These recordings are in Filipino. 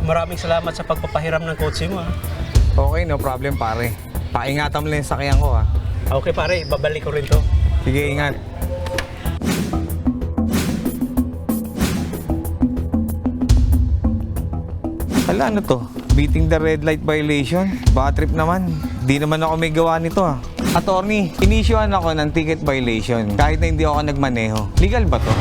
maraming salamat sa pagpapahiram ng kotse mo. Okay, no problem pare. Paingatan mo lang yung sakyan ko ha. Okay pare, babalik ko rin to. Sige, ingat. Hala, ano to? Beating the red light violation? Bad trip naman. Di naman ako may gawa nito ha. Attorney, inisyuhan ako ng ticket violation kahit na hindi ako nagmaneho. Legal ba to?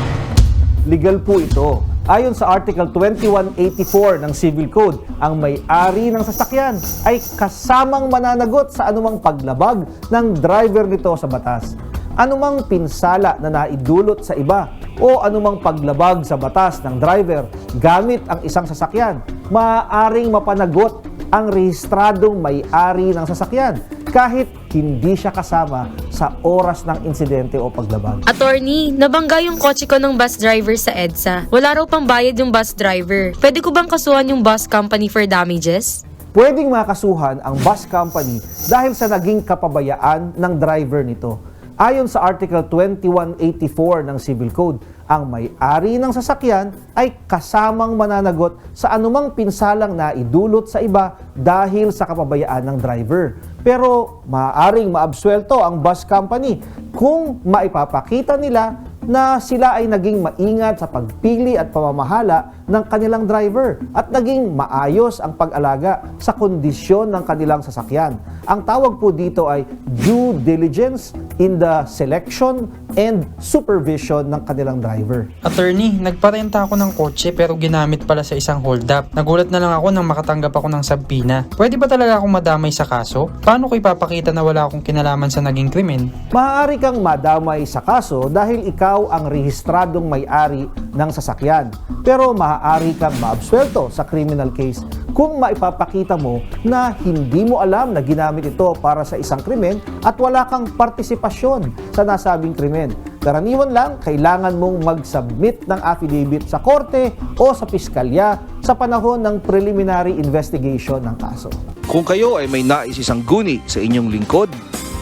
Legal po ito. Ayon sa Article 2184 ng Civil Code, ang may-ari ng sasakyan ay kasamang mananagot sa anumang paglabag ng driver nito sa batas. Anumang pinsala na naidulot sa iba o anumang paglabag sa batas ng driver gamit ang isang sasakyan, maaaring mapanagot ang rehistradong may-ari ng sasakyan kahit hindi siya kasama sa oras ng insidente o paglabag. Attorney, nabangga yung kotse ko ng bus driver sa EDSA. Wala raw pang bayad yung bus driver. Pwede ko bang kasuhan yung bus company for damages? Pwedeng makasuhan ang bus company dahil sa naging kapabayaan ng driver nito. Ayon sa Article 2184 ng Civil Code, ang may-ari ng sasakyan ay kasamang mananagot sa anumang pinsalang naidulot sa iba dahil sa kapabayaan ng driver. Pero maaaring maabsuelto ang bus company kung maipapakita nila na sila ay naging maingat sa pagpili at pamamahala ng kanilang driver at naging maayos ang pag-alaga sa kondisyon ng kanilang sasakyan. Ang tawag po dito ay due diligence in the selection and supervision ng kanilang driver. Attorney, nagparenta ako ng kotse pero ginamit pala sa isang hold-up. Nagulat na lang ako nang makatanggap ako ng sabpina. Pwede ba talaga akong madamay sa kaso? Paano ko ipapakita na wala akong kinalaman sa naging krimen? Maaari kang madamay sa kaso dahil ikaw ang rehistradong may-ari ng sasakyan. Pero maaari kang maabsuelto sa criminal case kung maipapakita mo na hindi mo alam na ginamit ito para sa isang krimen at wala kang partisipasyon sa nasabing krimen. Karaniwan lang, kailangan mong mag-submit ng affidavit sa korte o sa piskalya sa panahon ng preliminary investigation ng kaso. Kung kayo ay may nais isang guni sa inyong lingkod,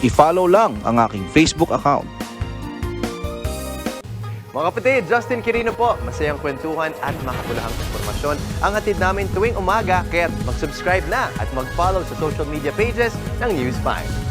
i-follow lang ang aking Facebook account. Mga kapatid, Justin Quirino po. Masayang kwentuhan at makapulahang informasyon ang hatid namin tuwing umaga. Kaya mag-subscribe na at mag-follow sa social media pages ng News 5.